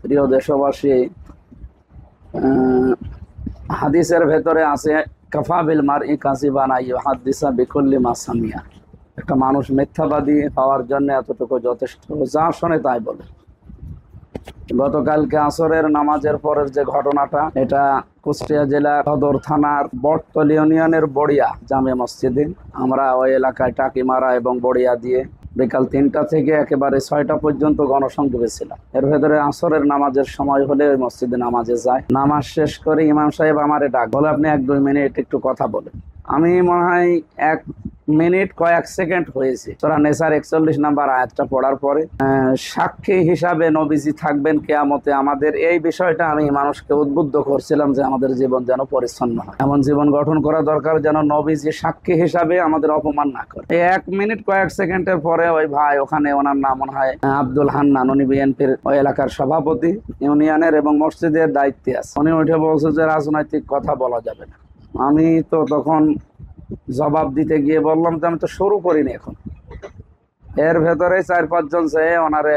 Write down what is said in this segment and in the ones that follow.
প্রিয় দেশবাসী, হাদিসের ভেতরে আছে কাফা বিল মারই কাযিবান ইউহাদ্দিসা বিকুল্লি মা সামিয়া। একটা মানুষ মিথ্যাবাদী হওয়ার জন্য এতটুকু যথেষ্ট, যা শোনে তাই বলে। গতকালকে আসরের নামাজের পরের যে ঘটনাটা, এটা কুষ্টিয়া জেলা সদর থানার বটতল ইউনিয়নের বড়িয়া জামে মসজিদে। আমরা ওই এলাকায় টাকিমারা এবং বড়িয়া দিয়ে বিকাল 3টা থেকে একেবারে 6টা পর্যন্ত গণসংযোগে ছিলাম। এর ভেতরে আসরের নামাজের সময় হলে ওই মসজিদে নামাজে যায়। নামাজ শেষ করে ইমাম সাহেব আমারে ডাক, বলে আপনি 1-2 মিনিট একটু কথা বলেন। আমি মনে হয় 1 মিনিট কয়েক সেকেন্ড হয়েছে সূরা নেসার 41 নম্বর আয়াতটা পড়ার পরে, সাক্ষী হিসাবে নবীজি থাকবেন কিয়ামতে, আমাদের এই বিষয়টা আমি মানুষকে উদ্বুদ্ধ করছিলাম যে আমাদের জীবন যেন পরিচ্ছন্ন হয়, এমন জীবন গঠন করা দরকার যেন নবীজি সাক্ষী হিসাবে আমাদের অপমান না করে। এই 1 মিনিট কয়েক সেকেন্ডের পরে ওই ভাই, ওখানে ওনার নাম মনে হয় আব্দুল হান্নান, উনি বিএনপির ওই এলাকার সভাপতি ইউনিয়নের এবং মসজিদের দায়িত্বে আছে, উনি উঠে বলছে যে রাজনৈতিক কথা বলা যাবে না। আমি তো তখন জবাব দিতে গিয়ে বললাম যে আমি তো শুরু করিনি এখন। এর ভেতরে 4-5 জন সে ওনারে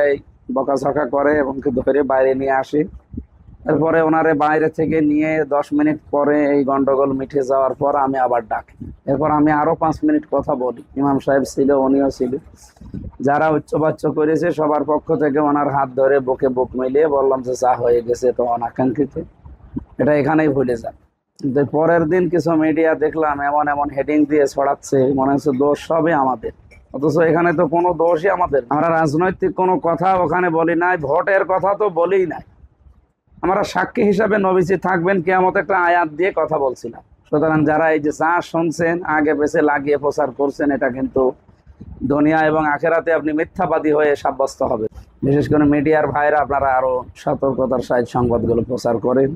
বকাঝকা করে এবং ধরে বাইরে নিয়ে আসি। এরপরে ওনারে বাইরে থেকে নিয়ে 10 মিনিট পরে এই গন্ডগোল মিটে যাওয়ার পর আমি আবার ডাকি। এরপর আমি আরো 5 মিনিট কথা বলি। ইমাম সাহেব ছিল, উনিও ছিল, যারা উচ্চবাচ্য করেছে সবার পক্ষ থেকে ওনার হাত ধরে বুকে বুক মিলিয়ে বললাম যে যা হয়ে গেছে তো অনাকাঙ্ক্ষিত, এটা এখানেই ভুলে যান। কিন্তু পরের দিন কিছু মিডিয়া দেখলাম এমন এমন হেডিং দিয়ে ছড়াচ্ছে, মনে হচ্ছে দোষ সবই আমাদের, অথচ এখানে তো কোনো দোষই আমাদের। আমরা রাজনৈতিক কোনো কথা ওখানে বলি নাই, ভোটের কথা তো বলেই নাই। আমরা সাক্ষী হিসাবে নবীজি থাকবেন কিয়ামত একটা আয়াত দিয়ে কথা বলছিলাম। সুতরাং যারা এই যে যা শুনছেন আগে পেছে লাগিয়ে প্রচার করছেন, এটা কিন্তু দুনিয়া এবং আখেরাতে আপনি মিথ্যাবাদী হয়ে সাব্যস্ত হবে। বিশেষ করে মিডিয়ার ভাইরা, আপনারা আরো সতর্কতার সহিত সংবাদগুলো প্রচার করেন।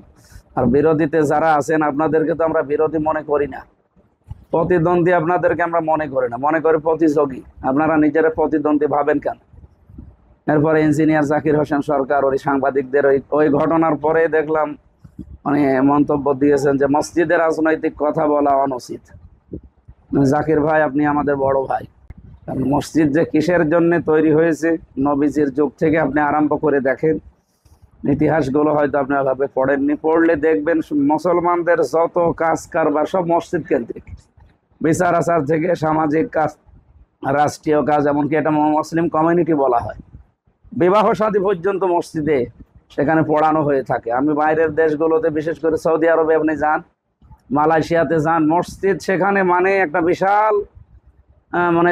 আর বিরোধীতে যারা আছেন, আপনাদেরকে তো আমরা বিরোধী মনে করি না, প্রতিদ্বন্দ্বী আপনাদেরকে আমরা মনে করি না, মনে করি প্রতিযোগী। আপনারা নিজেরা প্রতিদ্বন্দ্বী ভাবেন কেন? এরপরে ইঞ্জিনিয়ার জাকির হোসেন সরকার ওই সাংবাদিকদের ওই ঘটনার পরে দেখলাম উনি মন্তব্য দিয়েছেন যে মসজিদে রাজনৈতিক কথা বলা অনুচিত। জাকির ভাই, আপনি আমাদের বড় ভাই। মসজিদ যে কিসের জন্য তৈরি হয়েছে, নবীজির যুগ থেকে আপনি আরম্ভ করে দেখেন, ইতিহাসগুলো হয়তো আপনি ভাবে পড়েননি, পড়লে দেখবেন মুসলমানদের যত কাজ কারবার সব মসজিদ কেন্দ্রিক। বিচার আচার থেকে সামাজিক কাজ, রাষ্ট্রীয় কাজ, এমনকি এটা মুসলিম কমিউনিটি বলা হয়, বিবাহ শাদী পর্যন্ত মসজিদে সেখানে পড়ানো হয়ে থাকে। আমি বাইরের দেশগুলোতে, বিশেষ করে সৌদি আরবে আপনি যান, মালয়েশিয়াতে যান, মসজিদ সেখানে মানে একটা বিশাল, মানে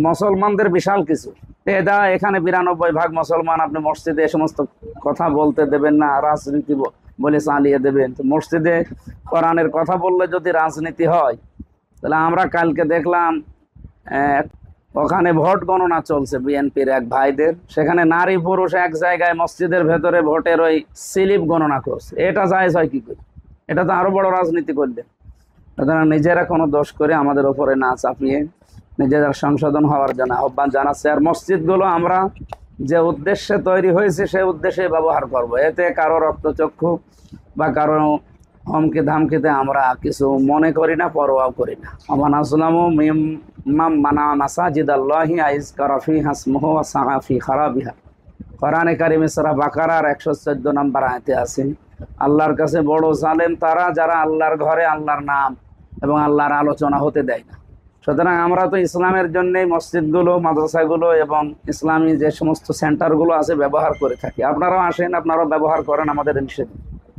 মুসলমানদের বিশাল কিছু। এটা এখানে 92% মুসলমান, আপনি মসজিদে এ সমস্ত কথা বলতে দেবেন না, রাজনীতি বলে চালিয়ে দেবেন। তো মসজিদে কোরআনের কথা বললে যদি রাজনীতি হয়, তাহলে আমরা কালকে দেখলাম ওখানে ভোট গণনা চলছে বিএনপির এক ভাইদের, সেখানে নারী পুরুষ এক জায়গায় মসজিদের ভেতরে ভোটের ওই স্লিপ গণনা করছে। এটা জায়েজ হয় কি করে? এটা তো আরো বড় রাজনীতি করলেন। সুতরাং নিজেরা কোনো দোষ করে আমাদের ওপরে না চাপিয়ে নিজেরা সংশোধন হওয়ার জন্য আহ্বান জানাচ্ছে। আর মসজিদগুলো আমরা যে উদ্দেশ্যে তৈরি হয়েছে সেই উদ্দেশ্যে ব্যবহার করব। এতে কারো রক্তচক্ষু বা কারো হুমকি ধামকিতে আমরা কিছু মনে করি না, পরোয়াও করি না। আমান আসলামু মিম্মান মানা মাসাজিদাল্লাহি আইযকারা ফিহা ইসমুহু ওয়া সাআ ফি খারাবিহা। কোরআনে কারিমে সূরা বাকারার 114 নম্বর আয়াতে আছে, আল্লাহর কাছে বড় জালেম তারা যারা আল্লাহর ঘরে আল্লাহর নাম এবং আল্লাহর আলোচনা হতে দেয় না। সুতরাং আমরা তো ইসলামের জন্যই মসজিদগুলো, মাদ্রাসাগুলো এবং ইসলামী যে সমস্ত সেন্টারগুলো আছে ব্যবহার করে থাকি। আপনারাও আসেন, আপনারাও ব্যবহার করেন, আমাদের নিষেধ।